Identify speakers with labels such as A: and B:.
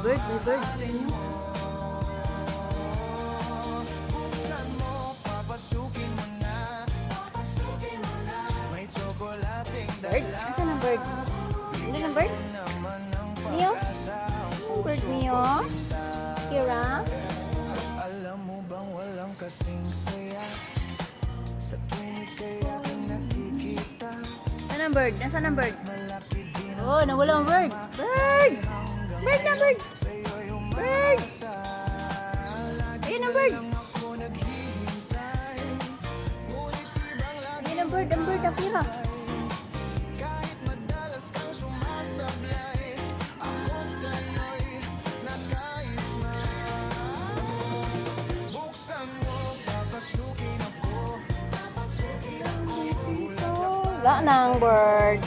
A: bird, may bird. Bird? Asan ang bird? Ano ang bird? Mio? Ang bird, Mio? Kira?
B: Alam mo bang walang kasing saya sa tuwing ika'y aking nakikita.
A: Asan ang bird? Asan ang bird?
B: Malaki din
A: Oh, nawala ang bird. Bird! Bird na bird!
B: sa'yo'y
A: Bird!
B: umasa.
A: Ayun ang bird!
B: Ako naghihintay, ngunit ibang lagi
A: Ayun ang bird, Akira.
B: kahit madalas kang sumasablay. Ako sa'yo'y nakais na. Buksan mo, papasukin ako.
A: Wala na ang bird.